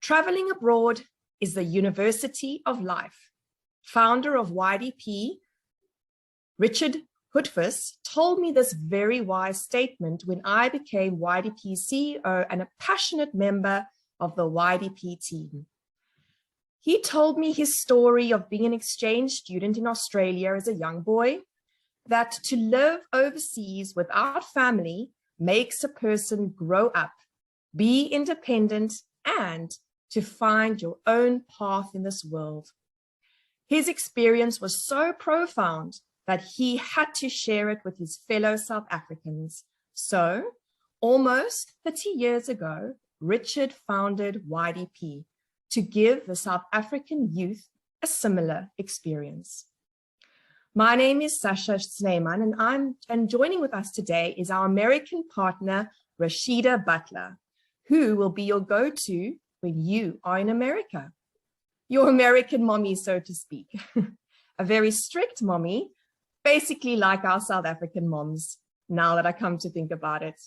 Traveling abroad is the university of life. Founder of YDP, Richard Hutfus, told me this very wise statement when I became YDP's CEO and a passionate member of the YDP team. He told me his story of being an exchange student in Australia as a young boy, that to live overseas without family makes a person grow up, be independent, and to find your own path in this world. His experience was so profound that he had to share it with his fellow South Africans. So, almost 30 years ago, Richard founded YDP to give the South African youth a similar experience. My name is Sasha Snyman, and joining with us today is our American partner, Rasheeda Butler, who will be your go-to when you are in America. Your American mommy, so to speak. A very strict mommy, basically like our South African moms, now that I come to think about it.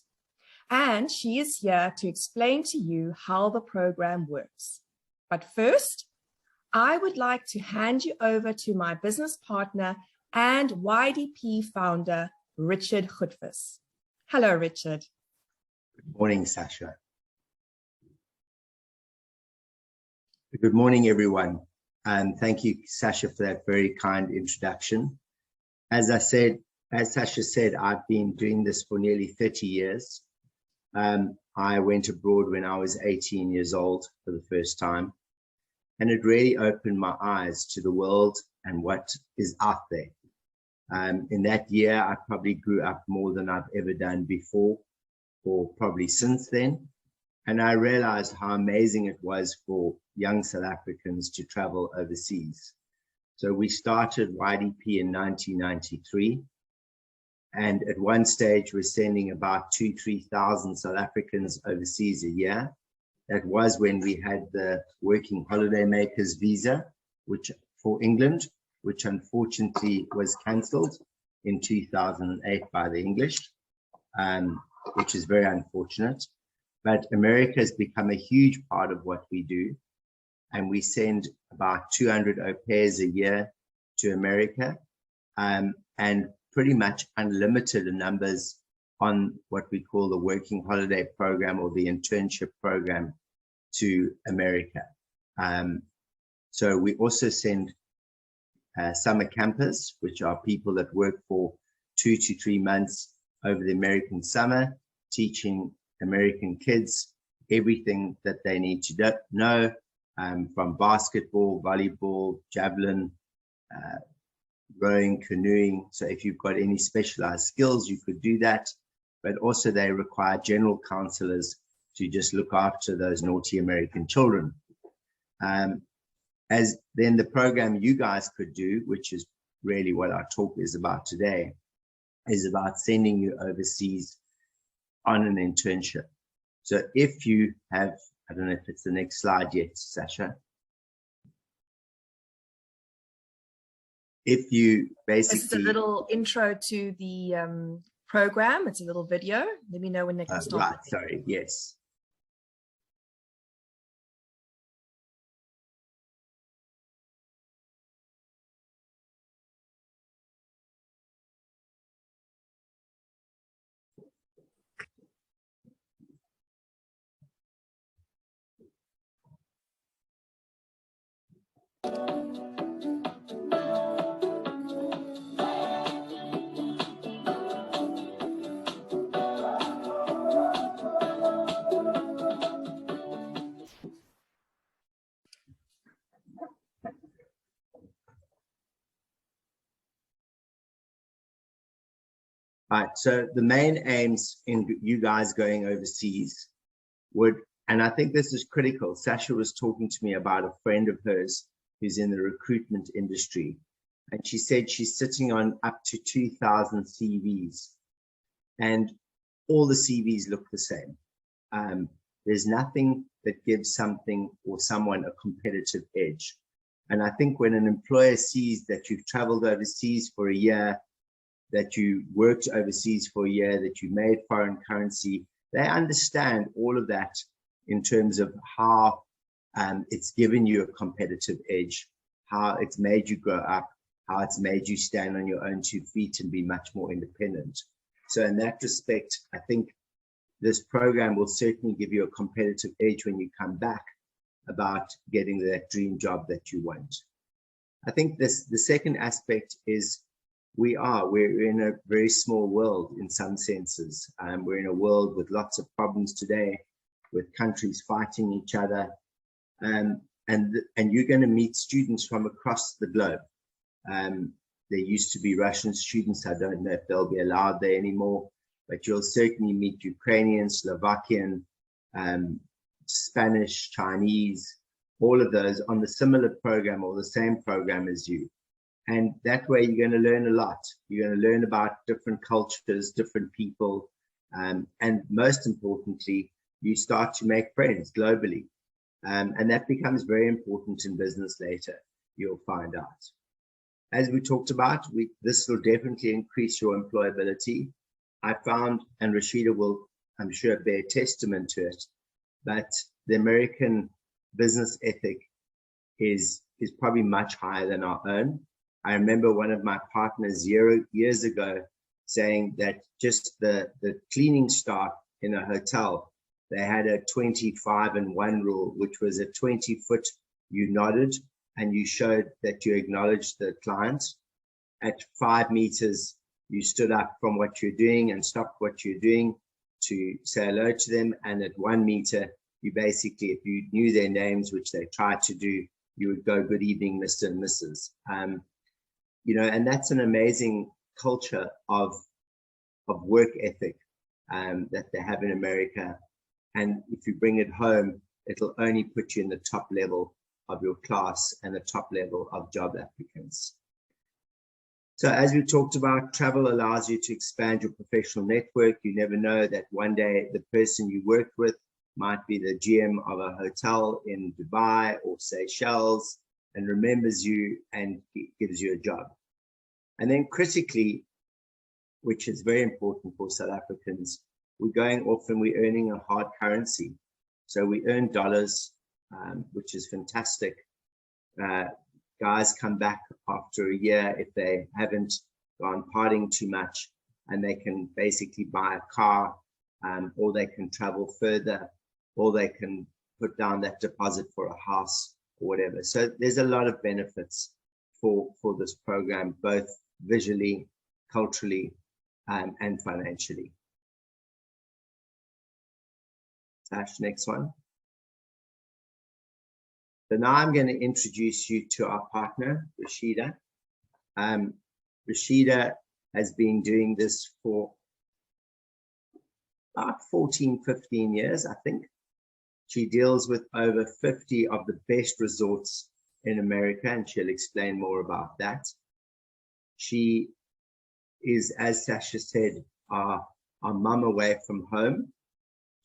And she is here to explain to you how the program works. But first, I would like to hand you over to my business partner and YDP founder, Richard Hutfus. Hello, Richard. Good morning, Sasha. Good morning, everyone. And thank you, Sasha, for that very kind introduction. As Sasha said, I've been doing this for nearly 30 years. I went abroad when I was 18 years old for the first time. And it really opened my eyes to the world and what is out there. In that year, I probably grew up more than I've ever done before, or probably since then. And I realized how amazing it was for young South Africans to travel overseas. So we started YDP in 1993. And at one stage, we're sending about 3,000 South Africans overseas a year. That was when we had the working holiday makers visa, which for England, which unfortunately was cancelled in 2008 by the English, which is very unfortunate. But America has become a huge part of what we do. And we send about 200 au pairs a year to America, and pretty much unlimited numbers on what we call the working holiday program or the internship program to America. So we also send summer campers, which are people that work for 2 to 3 months over the American summer, teaching American kids everything that they need to know, from basketball, volleyball, javelin, rowing, canoeing. So if you've got any specialized skills, you could do that. But also they require general counselors to just look after those naughty American children. As then the program you guys could do, which is really what our talk is about today, is about sending you overseas on an internship. So if you have, I don't know if it's the next slide yet, Sasha. If you basically— This is a little intro to the program. It's a little video. Let me know when they can start. Right, sorry, yes. Right, so the main aims in you guys going overseas would, and I think this is critical. Sasha was talking to me about a friend of hers who's in the recruitment industry. And she said she's sitting on up to 2,000 CVs and all the CVs look the same. There's nothing that gives something or someone a competitive edge. And I think when an employer sees that you've traveled overseas for a year, that you worked overseas for a year, that you made foreign currency, they understand all of that in terms of how It's given you a competitive edge, how it's made you grow up, how it's made you stand on your own 2 feet and be much more independent. So in that respect, I think this program will certainly give you a competitive edge when you come back about getting that dream job that you want. I think the second aspect is we're in a very small world in some senses. We're in a world with lots of problems today, with countries fighting each other, and you're going to meet students from across the globe. There used to be Russian students. I don't know if they'll be allowed there anymore, but you'll certainly meet Ukrainian, Slovakian, Spanish, Chinese, all of those on the similar program or the same program as you. And that way you're going to learn a lot. You're going to learn about different cultures, different people, and most importantly, you start to make friends globally. And that becomes very important in business later, you'll find out. As we talked about, this will definitely increase your employability. I found, and Rasheeda will, I'm sure, bear testament to it, but the American business ethic is probably much higher than our own. I remember one of my partners years ago saying that just the cleaning staff in a hotel, they had a 25-and-1 rule, which was a 20-foot, you nodded and you showed that you acknowledged the client. At 5 meters, you stood up from what you're doing and stopped what you're doing to say hello to them. And at 1 meter, you basically, if you knew their names, which they tried to do, you would go, good evening, Mr. and Mrs. And that's an amazing culture of work ethic that they have in America. And if you bring it home, it'll only put you in the top level of your class and the top level of job applicants. So as we talked about, travel allows you to expand your professional network. You never know that one day the person you worked with might be the GM of a hotel in Dubai or Seychelles and remembers you and gives you a job. And then critically, which is very important for South Africans, we're going off and we're earning a hard currency. So we earn dollars, which is fantastic. Guys come back after a year if they haven't gone partying too much, and they can basically buy a car, or they can travel further, or they can put down that deposit for a house or whatever. So there's a lot of benefits for this program, both visually, culturally, and financially. Sash, next one. So now I'm going to introduce you to our partner, Rasheeda. Rasheeda has been doing this for about 14, 15 years, I think. She deals with over 50 of the best resorts in America, and she'll explain more about that. She is, as Sasha said, our mum away from home.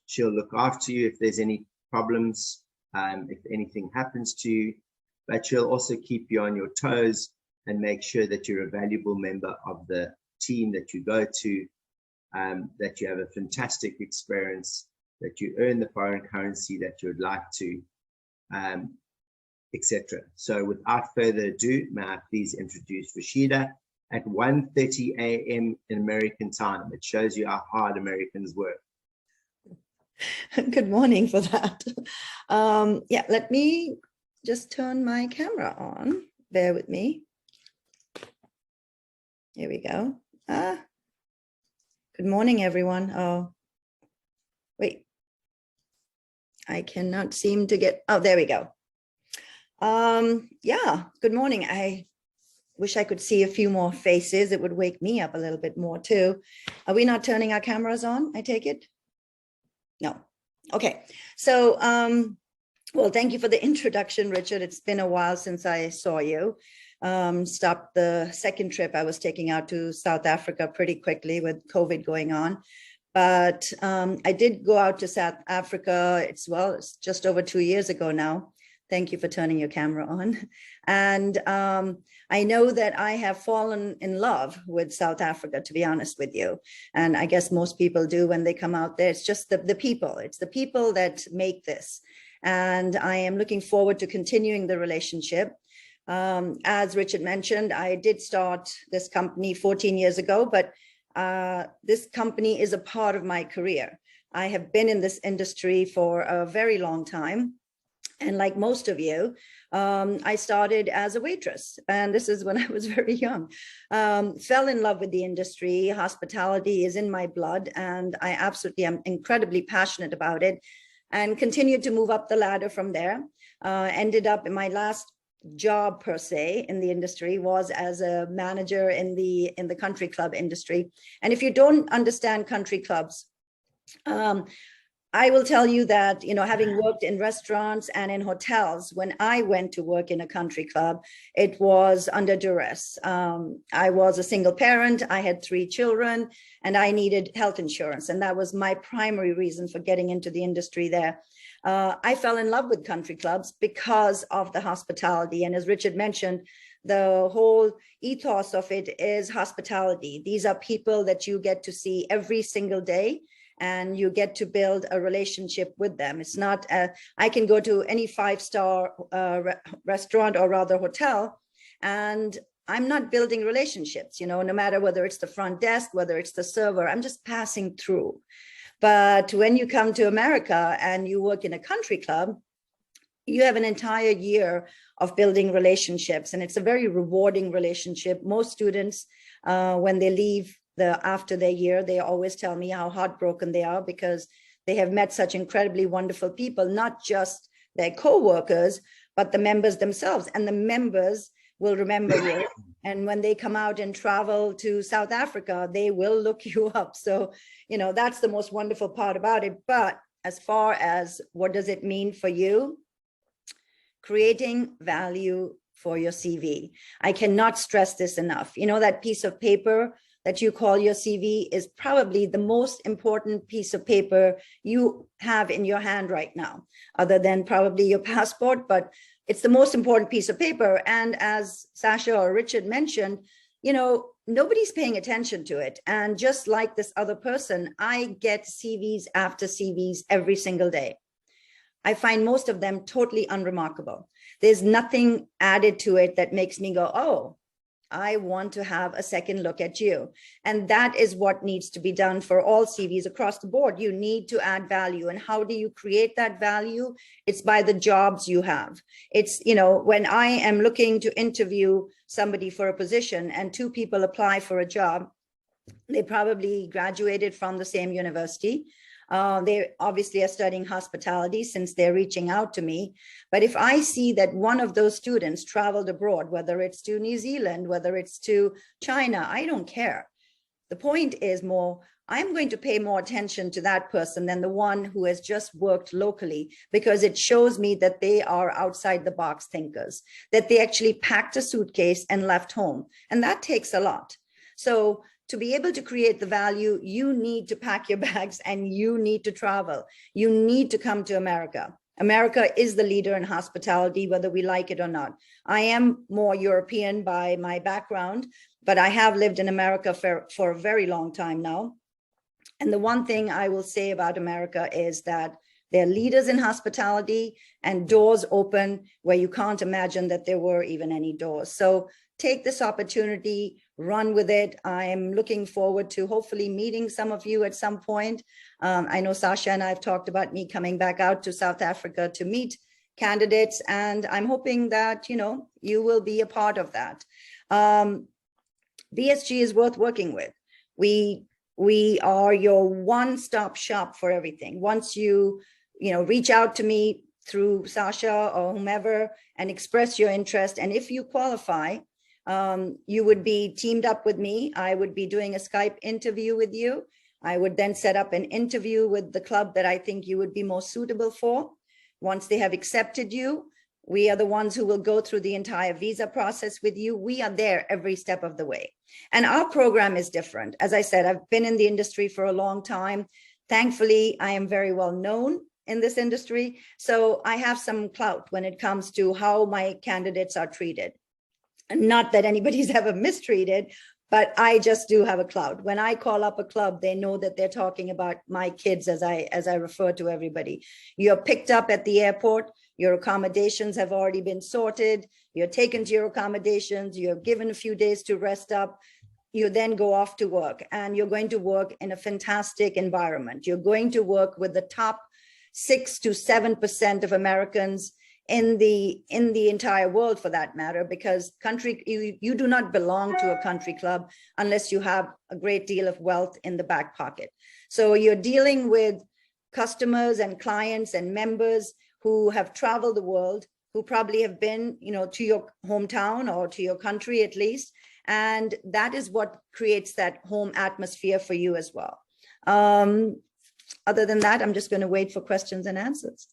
She'll look after you if there's any problems, if anything happens to you, but she'll also keep you on your toes and make sure that you're a valuable member of the team that you go to, that you have a fantastic experience, that you earn the foreign currency that you would like to, etc. So without further ado, may I please introduce Rasheeda at 1:30 a.m. in American time. It shows you how hard Americans work. Good morning for that. Yeah, let me just turn my camera on. Bear with me. Here we go. Good morning, everyone. Oh, wait. I cannot seem to get, oh, there we go. Yeah, good morning. I wish I could see a few more faces. It would wake me up a little bit more too. Are we not turning our cameras on, I take it? No. Okay. So, well, thank you for the introduction, Richard. It's been a while since I saw you. Stopped the second trip I was taking out to South Africa pretty quickly with COVID going on. But I did go out to South Africa. It's just over 2 years ago now. Thank you for turning your camera on. And I know that I have fallen in love with South Africa, to be honest with you. And I guess most people do when they come out there. It's just the people. It's the people that make this. and I am looking forward to continuing the relationship. As Richard mentioned, I did start this company 14 years ago, but this company is a part of my career. I have been in this industry for a very long time. And like most of you, I started as a waitress, and this is when I was very young. Fell in love with the industry. Hospitality is in my blood, and I absolutely am incredibly passionate about it, and continued to move up the ladder from there. Ended up in my last job per se in the industry was as a manager in the country club industry. And if you don't understand country clubs, I will tell you that, having worked in restaurants and in hotels, when I went to work in a country club, it was under duress. I was a single parent, I had 3 children, and I needed health insurance. And that was my primary reason for getting into the industry there. I fell in love with country clubs because of the hospitality. And as Richard mentioned, the whole ethos of it is hospitality. These are people that you get to see every single day, and you get to build a relationship with them. It's not, I can go to any 5-star restaurant, or rather hotel, and I'm not building relationships, no matter whether it's the front desk, whether it's the server, I'm just passing through. But when you come to America and you work in a country club, you have an entire year of building relationships, and it's a very rewarding relationship. Most students, when they leave after their year, they always tell me how heartbroken they are, because they have met such incredibly wonderful people, not just their co-workers, but the members themselves. And the members will remember you. And when they come out and travel to South Africa, they will look you up. So, that's the most wonderful part about it. But as far as what does it mean for you, creating value for your CV. I cannot stress this enough. That piece of paper that you call your CV is probably the most important piece of paper you have in your hand right now, other than probably your passport, but it's the most important piece of paper. And as Sasha or Richard mentioned, nobody's paying attention to it. And just like this other person, I get CVs after CVs every single day. I find most of them totally unremarkable. There's nothing added to it that makes me go, oh, I want to have a second look at you. And that is what needs to be done for all CVs across the board. You need to add value. And how do you create that value? It's by the jobs you have. It's, when I am looking to interview somebody for a position and 2 people apply for a job, they probably graduated from the same university. They obviously are studying hospitality since they're reaching out to me. But if I see that one of those students traveled abroad, whether it's to New Zealand, whether it's to China, I don't care. The point is more, I'm going to pay more attention to that person than the one who has just worked locally, because it shows me that they are outside the box thinkers, that they actually packed a suitcase and left home. And that takes a lot. So to be able to create the value, you need to pack your bags and you need to travel. You need to come to America. America is the leader in hospitality, whether we like it or not. I am more European by my background, but I have lived in America for a very long time now. And the one thing I will say about America is that they're leaders in hospitality, and doors open where you can't imagine that there were even any doors. So take this opportunity, run with it. I'm looking forward to hopefully meeting some of you at some point. I know Sasha and I have talked about me coming back out to South Africa to meet candidates, and I'm hoping that, you will be a part of that. BSG is worth working with. We are your one-stop shop for everything. Once you reach out to me through Sasha or whomever and express your interest, and if you qualify, you would be teamed up with me. I would be doing a Skype interview with you. I would then set up an interview with the club that I think you would be most suitable for. Once they have accepted you, we are the ones who will go through the entire visa process with you. We are there every step of the way. And our program is different. As I said, I've been in the industry for a long time. Thankfully, I am very well known in this industry. So I have some clout when it comes to how my candidates are treated. Not that anybody's ever mistreated, but I just do have a cloud. When I call up a club, they know that they're talking about my kids, as I refer to everybody. You're picked up at the airport. Your accommodations have already been sorted. You're taken to your accommodations. You're given a few days to rest up. You then go off to work, and you're going to work in a fantastic environment. You're going to work with the top 6 to 7% of Americans in the entire world, for that matter, because you do not belong to a country club unless you have a great deal of wealth in the back pocket. So you're dealing with customers and clients and members who have traveled the world, who probably have been, to your hometown or to your country at least. And that is what creates that home atmosphere for you as well. Other than that, I'm just going to wait for questions and answers.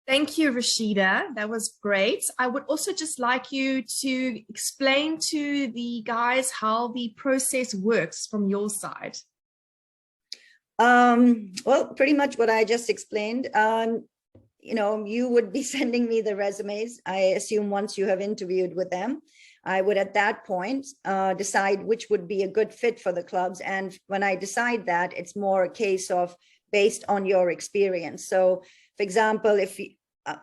Thank you, Rasheeda. That was great. I would also just like you to explain to the guys how the process works from your side. Well, pretty much what I just explained. You would be sending me the resumes. I assume once you have interviewed with them, I would at that point decide which would be a good fit for the clubs. And when I decide that, it's more a case of based on your experience. So, for example, if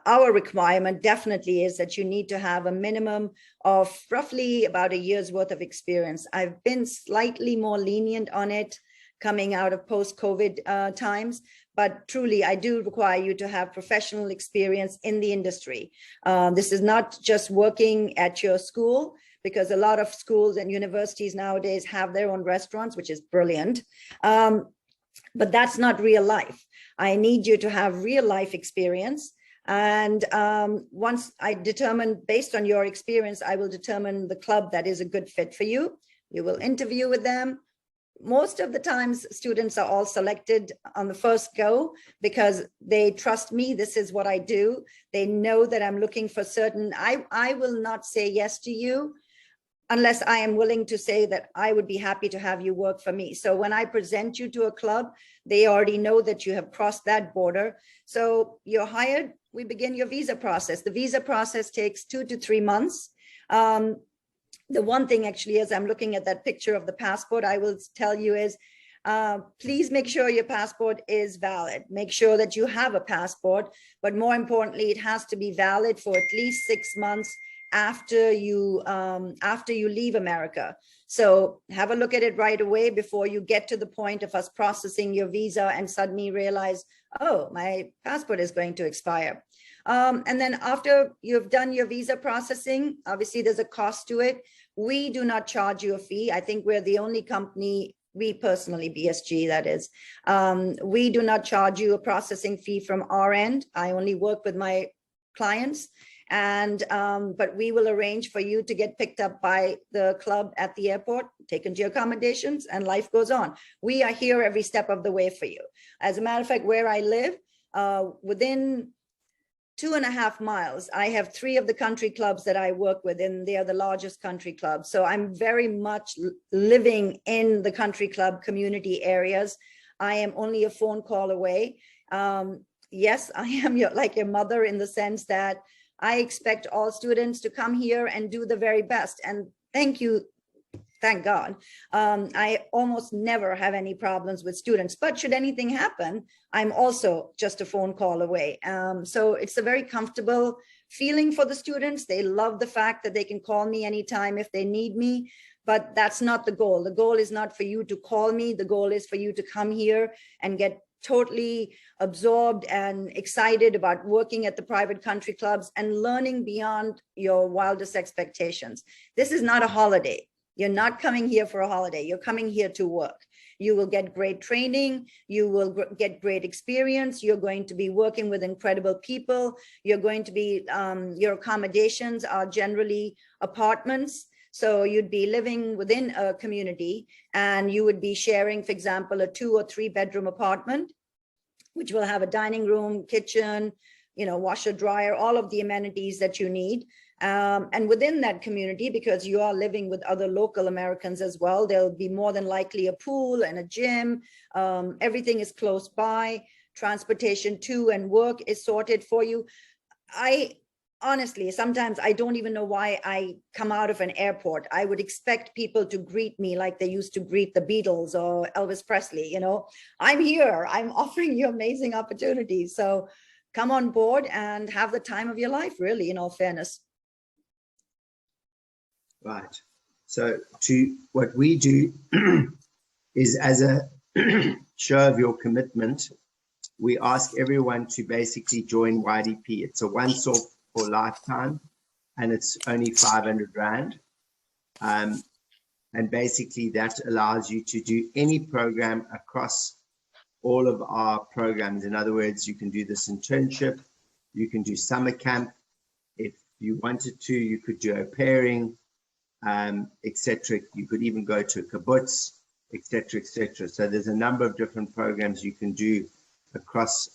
our requirement definitely is that you need to have a minimum of roughly about a year's worth of experience. I've been slightly more lenient on it coming out of post-COVID times, but truly I do require you to have professional experience in the industry. This is not just working at your school, because a lot of schools and universities nowadays have their own restaurants, which is brilliant. But that's not real life. I need you to have real life experience. And once I determine, based on your experience, I will determine the club that is a good fit for you. You will interview with them. Most of the times, students are all selected on the first go because they trust me. This is what I do. They know that I'm looking for certain, I will not say yes to you unless I am willing to say that I would be happy to have you work for me. So when I present you to a club, they already know that you have crossed that border. So you're hired, we begin your visa process. The visa process takes 2 to 3 months. The one thing actually, as I'm looking at that picture of the passport, I will tell you is, please make sure your passport is valid. Make sure that you have a passport, but more importantly, it has to be valid for at least 6 months after you leave America. So have a look at it right away before you get to the point of us processing your visa and suddenly realize, oh, my passport is going to expire. And then after you've done your visa processing, obviously there's a cost to it. We do not charge you a fee. I think we're the only company, we personally, BSG that is, we do not charge you a processing fee from our end. I only work with my clients. And but we will arrange for you to get picked up by the club at the airport, taken to your accommodations, and life goes on. We are here every step of the way for you. As a matter of fact, where I live, within 2.5 miles, I have 3 of the country clubs that I work with, and they are the largest country clubs. So I'm very much living in the country club community areas. I am only a phone call away. Yes, I am like your mother in the sense that I expect all students to come here and do the very best. And thank you, thank God. I almost never have any problems with students, but should anything happen, I'm also just a phone call away. So it's a very comfortable feeling for the students. They love the fact that they can call me anytime if they need me, but that's not the goal. The goal is not for you to call me. The goal is for you to come here and get totally absorbed and excited about working at the private country clubs and learning beyond your wildest expectations. This is not a holiday. You're not coming here for a holiday. You're coming here to work. You will get great training. You will get great experience. You're going to be working with incredible people. You're going to be, your accommodations are generally apartments. So you'd be living within a community and you would be sharing, for example, a 2 or 3 bedroom apartment, which will have a dining room, kitchen, washer, dryer, all of the amenities that you need. And within that community, because you are living with other local Americans as well, there'll be more than likely a pool and a gym. Everything is close by. Transportation to and work is sorted for you. honestly, sometimes I don't even know why I come out of an airport. I would expect people to greet me like they used to greet the Beatles or Elvis Presley. I'm here, I'm offering you amazing opportunities. So come on board and have the time of your life, really, in all fairness. Right. So what we do is, as a show of your commitment, we ask everyone to basically join YDP. It's a once-off for lifetime, and it's only 500 Rand. And basically that allows you to do any program across all of our programs. In other words, you can do this internship, you can do summer camp. If you wanted to, you could do au pairing, etc. You could even go to a kibbutz, etc., etc. So there's a number of different programs you can do across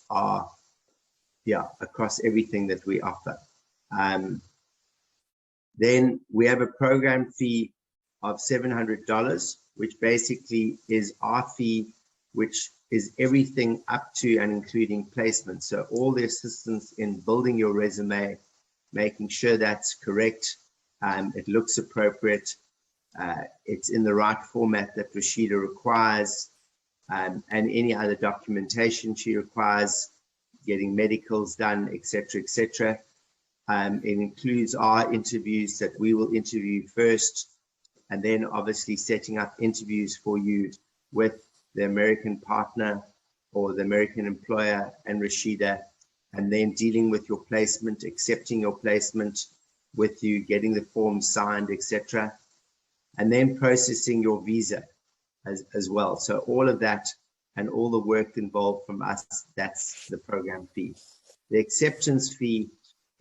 across everything that we offer. Then we have a program fee of $700, which basically is our fee, which is everything up to and including placement. So all the assistance in building your resume, making sure that's correct, it looks appropriate, it's in the right format that Rasheeda requires, and any other documentation she requires, getting medicals done, etc., etc. It includes our interviews that we will interview first, and then obviously setting up interviews for you with the American partner or the American employer and Rasheeda, and then dealing with your placement, accepting your placement with you, getting the forms signed, etc., and then processing your visa as well. So all of that and all the work involved from us, that's the program fee. The acceptance fee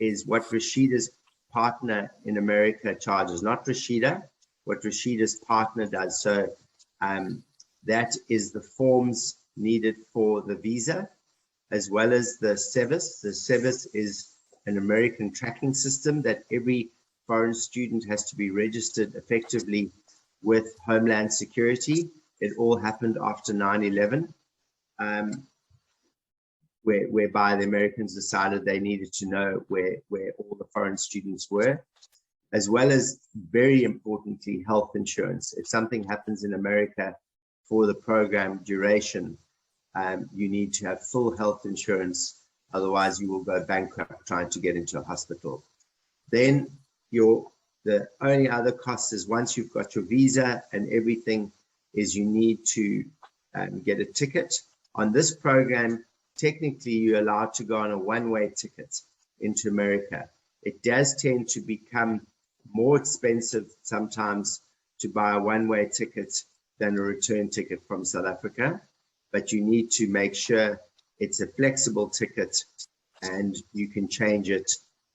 is what Rasheeda's partner in America charges, not Rasheeda, what Rasheeda's partner does. So that is the forms needed for the visa, as well as the SEVIS. The SEVIS is an American tracking system that every foreign student has to be registered effectively with Homeland Security. It all happened after 9/11, whereby the Americans decided they needed to know where all the foreign students were, as well as, very importantly, health insurance. If something happens in America for the program duration, you need to have full health insurance, otherwise you will go bankrupt trying to get into a hospital. Then the only other cost is, once you've got your visa and everything, is you need to get a ticket. On this program, technically you're allowed to go on a one-way ticket into America. It does tend to become more expensive sometimes to buy a one-way ticket than a return ticket from South Africa, but you need to make sure it's a flexible ticket and you can change it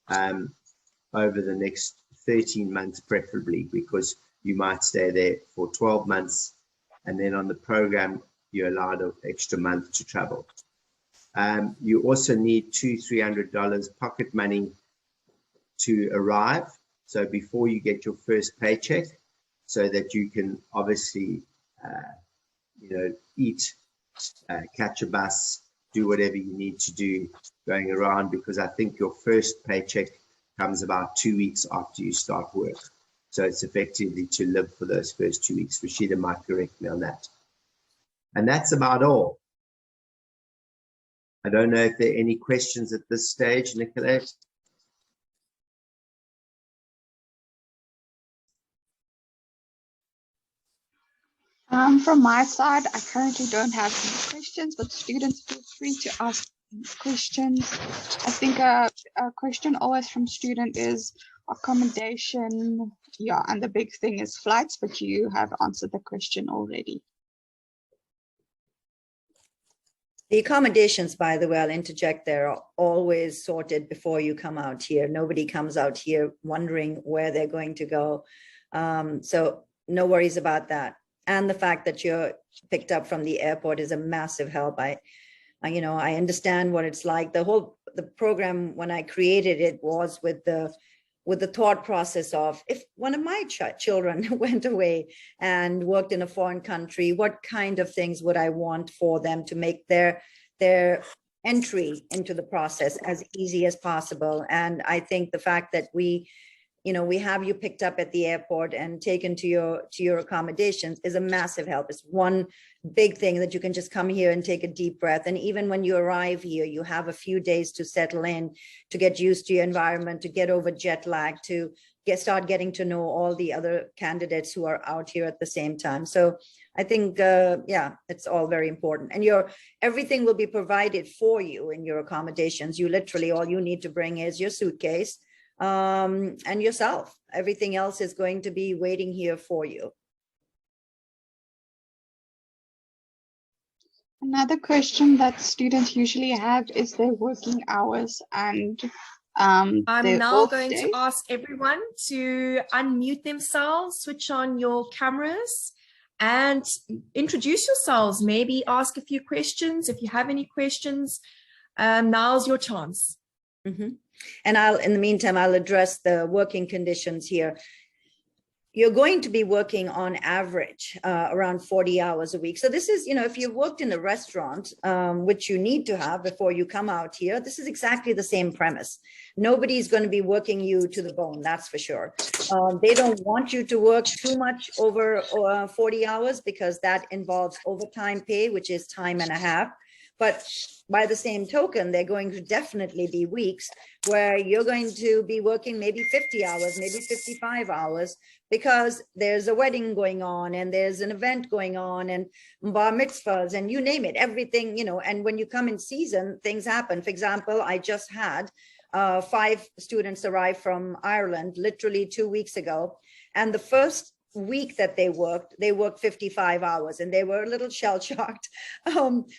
over the next 13 months preferably, because you might stay there for 12 months and then on the program you're allowed an extra month to travel. You also need $200-300 pocket money to arrive, so before you get your first paycheck, so that you can obviously eat, catch a bus, do whatever you need to do going around, because I think your first paycheck comes about 2 weeks after you start work. So it's effectively to live for those first 2 weeks. Rasheeda might correct me on that. And that's about all. I don't know if there are any questions at this stage, Nicolette. From my side, I currently don't have any questions, but students feel free to ask questions. I think a question always from student is accommodation, and the big thing is flights, but you have answered the question already. The accommodations, by the way, I'll interject there, are always sorted before you come out here. Nobody comes out here wondering where they're going to go. So no worries about that. And the fact that you're picked up from the airport is a massive help. I understand what it's like. The program, when I created it, was with the thought process of, if one of my children went away and worked in a foreign country, what kind of things would I want for them to make their entry into the process as easy as possible. And I think the fact that we have you picked up at the airport and taken to your accommodations is a massive help. It's one big thing that you can just come here and take a deep breath. And even when you arrive here, you have a few days to settle in, to get used to your environment, to get over jet lag, to start getting to know all the other candidates who are out here at the same time. So I think, yeah, it's all very important. And everything will be provided for you in your accommodations. You literally, all you need to bring is your suitcase and yourself. Everything else is going to be waiting here for you. Another question that students usually have is their working hours and I'm their now off going days. to ask everyone to unmute themselves, switch on your cameras, and introduce yourselves. Maybe ask a few questions. If you have any questions, now's your chance. Mm-hmm. And in the meantime, I'll address the working conditions here. You're going to be working on average around 40 hours a week. So this is, if you worked in a restaurant, which you need to have before you come out here, this is exactly the same premise. Nobody's going to be working you to the bone, that's for sure. They don't want you to work too much over 40 hours because that involves overtime pay, which is time and a half. But by the same token, they're going to definitely be weeks where you're going to be working maybe 50 hours, maybe 55 hours, because there's a wedding going on and there's an event going on and bar mitzvahs and you name it, everything, and when you come in season, things happen. For example, I just had 5 students arrive from Ireland literally 2 weeks ago. And the first week that they worked 55 hours and they were a little shell-shocked.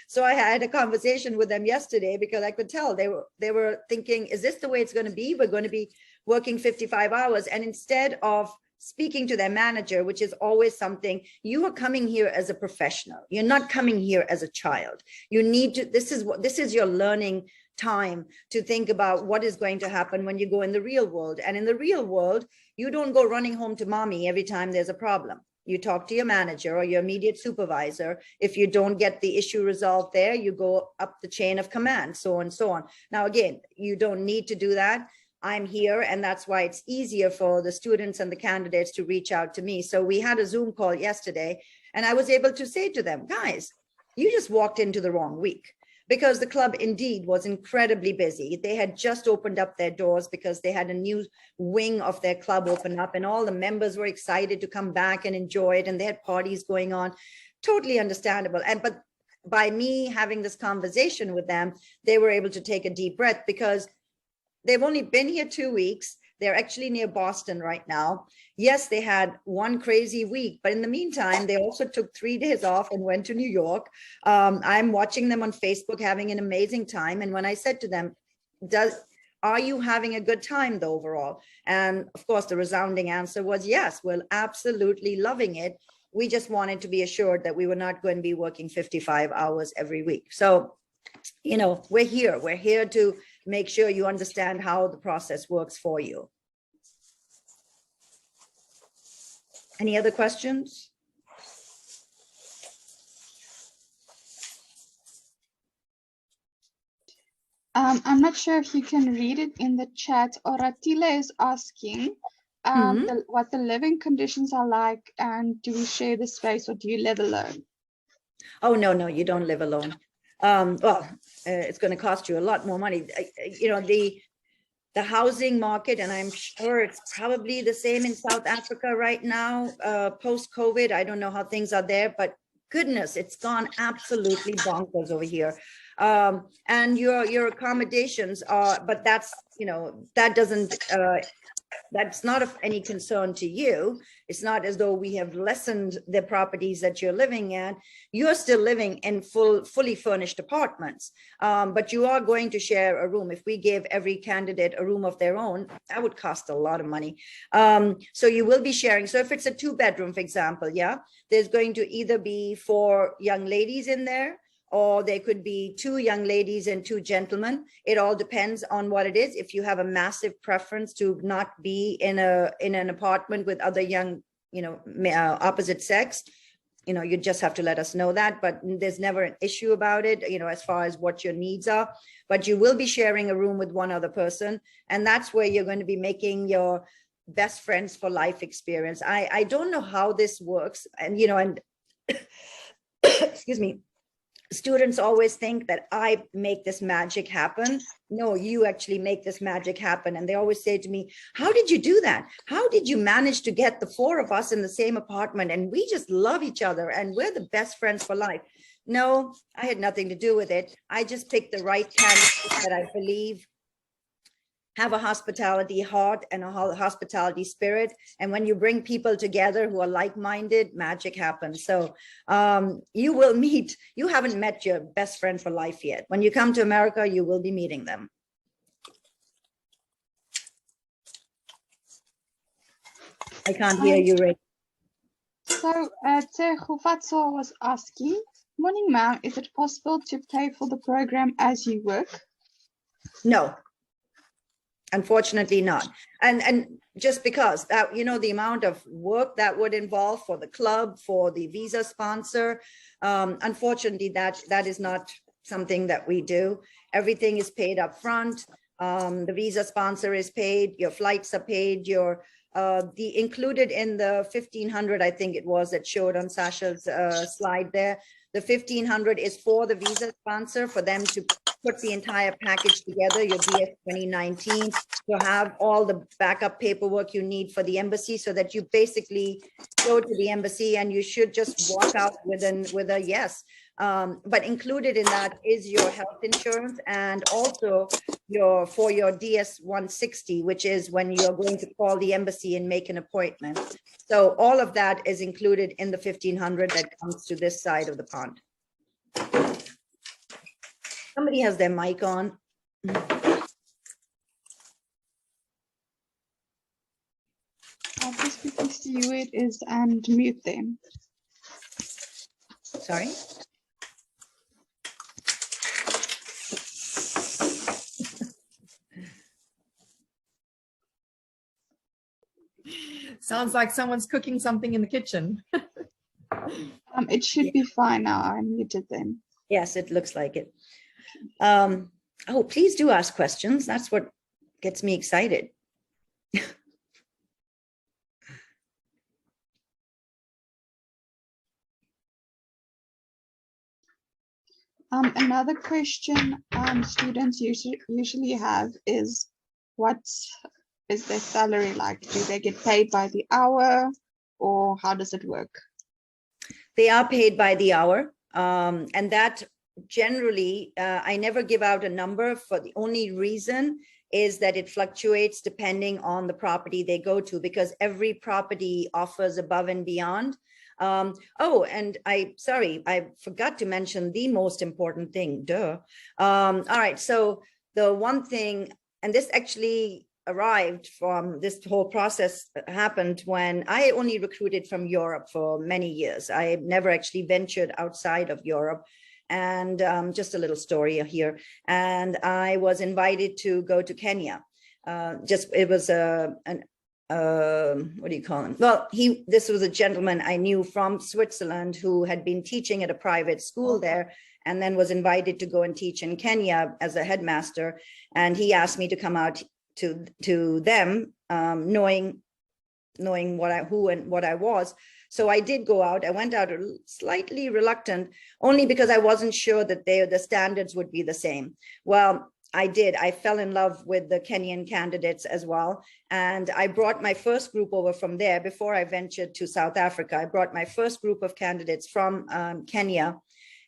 So I had a conversation with them yesterday because I could tell they were thinking, is this the way it's going to be? We're going to be working 55 hours. And instead of speaking to their manager, which is always something, you are coming here as a professional. You're not coming here as a child. You need to, this is your learning time to think about what is going to happen when you go in the real world. And in the real world, you don't go running home to mommy every time there's a problem. You talk to your manager or your immediate supervisor. If you don't get the issue resolved there, you go up the chain of command, so on and so on. Now, again, you don't need to do that. I'm here, and that's why it's easier for the students and the candidates to reach out to me. So we had a Zoom call yesterday, and I was able to say to them, guys, you just walked into the wrong week. Because the club indeed was incredibly busy. They had just opened up their doors because they had a new wing of their club open up and all the members were excited to come back and enjoy it and they had parties going on. Totally understandable. But by me having this conversation with them, they were able to take a deep breath because they've only been here 2 weeks. They're actually near Boston right now. Yes, they had one crazy week, but in the meantime, they also took 3 days off and went to New York. I'm watching them on Facebook having an amazing time. And when I said to them, are you having a good time though overall? And of course, the resounding answer was yes, we're absolutely loving it. We just wanted to be assured that we were not going to be working 55 hours every week. So, we're here to make sure you understand how the process works for you. Any other questions? I'm not sure if you can read it in the chat. Oratile is asking what the living conditions are like, and do we share the space or do you live alone? Oh, no, you don't live alone. Well, it's going to cost you a lot more money. The housing market, and I'm sure it's probably the same in South Africa right now, post-COVID. I don't know how things are there, but goodness, it's gone absolutely bonkers over here. And your accommodations are, but that's, that doesn't, that's not of any concern to you. It's not as though we have lessened the properties that you're living in. You're still living in fully furnished apartments, but you are going to share a room. If we gave every candidate a room of their own, that would cost a lot of money. So you will be sharing. So if it's a 2-bedroom, for example, yeah, there's going to either be 4 young ladies in there, or there could be 2 young ladies and 2 gentlemen. It all depends on what it is. If you have a massive preference to not be in an apartment with other young, opposite sex, you just have to let us know that, but there's never an issue about it, as far as what your needs are. But you will be sharing a room with one other person, and that's where you're going to be making your best friends for life experience. I don't know how this works, and excuse me, students always think that I make this magic happen. No, you actually make this magic happen. And they always say to me, how did you do that? How did you manage to get the 4 of us in the same apartment? And we just love each other and we're the best friends for life. No, I had nothing to do with it. I just picked the right candidates that I believe have a hospitality heart and a hospitality spirit. And when you bring people together who are like-minded, magic happens. So you will meet, you haven't met your best friend for life yet. When you come to America, you will be meeting them. I can't hear you, Ray. So Tehufatso was asking, morning, ma'am, is it possible to pay for the program as you work? No. Unfortunately not. And just because that, the amount of work that would involve for the club, for the visa sponsor, unfortunately, that is not something that we do. Everything is paid up front. The visa sponsor is paid, your flights are paid, the included in the 1,500, I think it was, that showed on Sasha's slide there. The 1,500 is for the visa sponsor, for them to put the entire package together, your DS 2019, to have all the backup paperwork you need for the embassy, so that you basically go to the embassy and you should just walk out with a yes. But included in that is your health insurance, and also for your DS 160, which is when you're going to call the embassy and make an appointment. So all of that is included in the 1,500 that comes to this side of the pond. Somebody has their mic on. I'll just quickly see who it is and mute them. Sorry. Sounds like someone's cooking something in the kitchen. It should be fine now. I muted them. Yes, it looks like it. Oh, please do ask questions. That's what gets me excited. Another question students usually have is, what is their salary like? Do they get paid by the hour, or how does it work? They are paid by the hour, and that generally, I never give out a number, for the only reason is that it fluctuates depending on the property they go to, because every property offers above and beyond. Oh, and I forgot to mention the most important thing, duh. All right, so the one thing, and this actually arrived from, this whole process happened when I only recruited from Europe for many years. I never actually ventured outside of Europe. And just a little story here. And I was invited to go to Kenya. It was what do you call him? Well, this was a gentleman I knew from Switzerland who had been teaching at a private school there, and then was invited to go and teach in Kenya as a headmaster. And he asked me to come out to them, knowing who and what I was. So I did go out. I went out slightly reluctant, only because I wasn't sure that the standards would be the same. Well, I did. I fell in love with the Kenyan candidates as well. And I brought my first group over from there before I ventured to South Africa. I brought my first group of candidates from Kenya,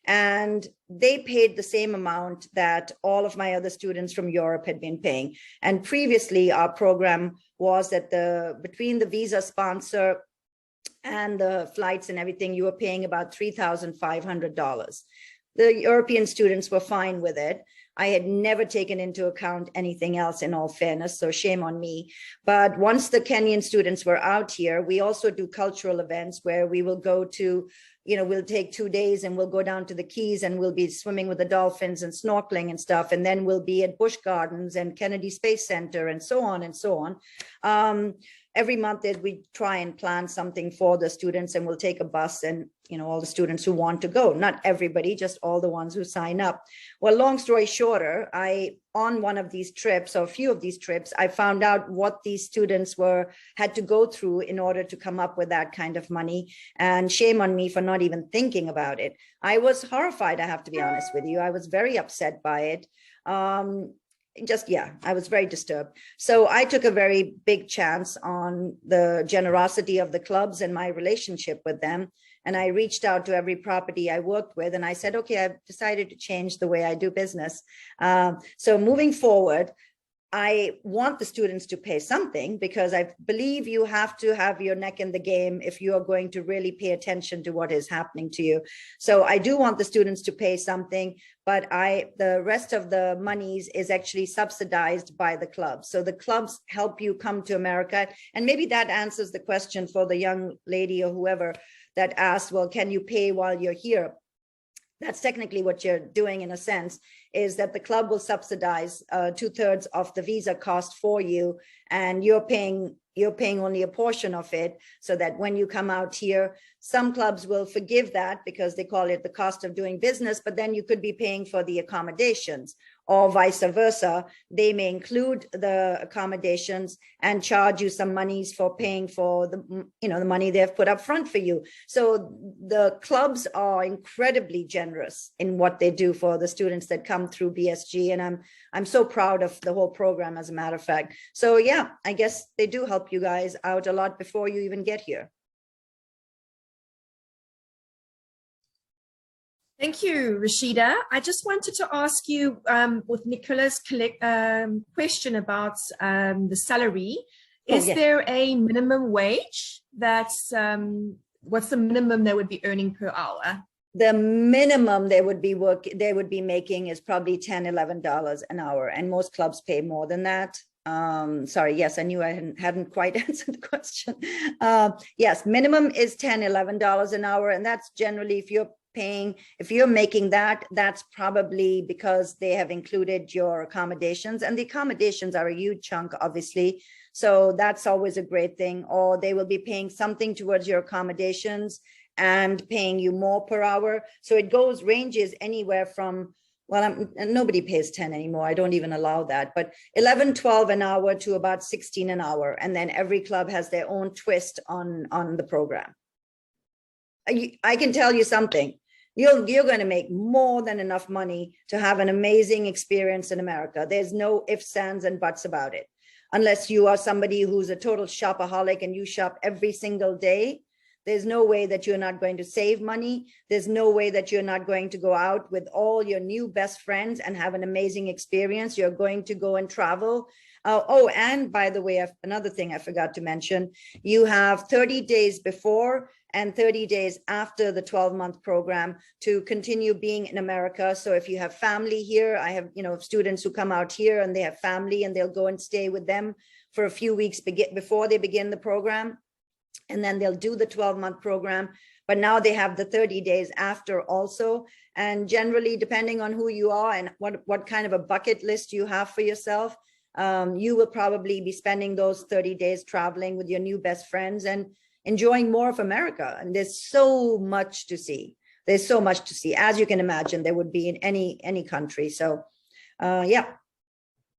and they paid the same amount that all of my other students from Europe had been paying. And previously, our program was that between the visa sponsor and the flights and everything, you were paying about $3,500. The European students were fine with it. I had never taken into account anything else, in all fairness, so shame on me. But once the Kenyan students were out here, we also do cultural events where we will go to, we'll take 2 days and we'll go down to the Keys and we'll be swimming with the dolphins and snorkeling and stuff. And then we'll be at Busch Gardens and Kennedy Space Center and so on and so on. every month we try and plan something for the students, and we'll take a bus and, all the students who want to go, not everybody, just all the ones who sign up. Well, long story shorter, on one of these trips, or a few of these trips, I found out what these students had to go through in order to come up with that kind of money. And shame on me for not even thinking about it. I was horrified, I have to be honest with you. I was very upset by it. I was very disturbed. So I took a very big chance on the generosity of the clubs and my relationship with them. And I reached out to every property I worked with, and I said, okay, I've decided to change the way I do business. So moving forward, I want the students to pay something, because I believe you have to have your neck in the game if you are going to really pay attention to what is happening to you. So I do want the students to pay something, but the rest of the monies is actually subsidized by the clubs. So the clubs help you come to America. And maybe that answers the question for the young lady or whoever that asked, well, can you pay while you're here? That's technically what you're doing, in a sense, is that the club will subsidize 2/3 of the visa cost for you, and you're paying only a portion of it, so that when you come out here, some clubs will forgive that because they call it the cost of doing business, but then you could be paying for the accommodations, or vice versa. They may include the accommodations and charge you some monies for paying for the money they've put up front for you. So the clubs are incredibly generous in what they do for the students that come through BSG, and I'm so proud of the whole program, as a matter of fact. So yeah, I guess they do help you guys out a lot before you even get here. Thank you, Rasheeda. I just wanted to ask you, with Nicola's question about the salary, is there a minimum wage that's, what's the minimum they would be earning per hour? The minimum they would be making is probably $10, $11 an hour, and most clubs pay more than that. Sorry, yes, I knew I hadn't quite answered the question. Yes, minimum is $10, $11 an hour, and that's generally if you're making that, that's probably because they have included your accommodations, and the accommodations are a huge chunk, obviously. So that's always a great thing. Or they will be paying something towards your accommodations and paying you more per hour. So it ranges anywhere from, well, nobody pays 10 anymore. I don't even allow that, but 11, 12 an hour to about 16 an hour. And then every club has their own twist on the program. I can tell you something. You're going to make more than enough money to have an amazing experience in America. There's no ifs, ands, and buts about it. Unless you are somebody who's a total shopaholic and you shop every single day, there's no way that you're not going to save money. There's no way that you're not going to go out with all your new best friends and have an amazing experience. You're going to go and travel. Oh, and by the way, another thing I forgot to mention, you have 30 days before and 30 days after the 12-month program to continue being in America. So if you have family here, I have, students who come out here and they have family, and they'll go and stay with them for a few weeks before they begin the program. And then they'll do the 12-month program. But now they have the 30 days after also. And generally, depending on who you are and what kind of a bucket list you have for yourself, you will probably be spending those 30 days traveling with your new best friends and enjoying more of America. And there's so much to see. There's so much to see, as you can imagine, there would be in any country. So yeah,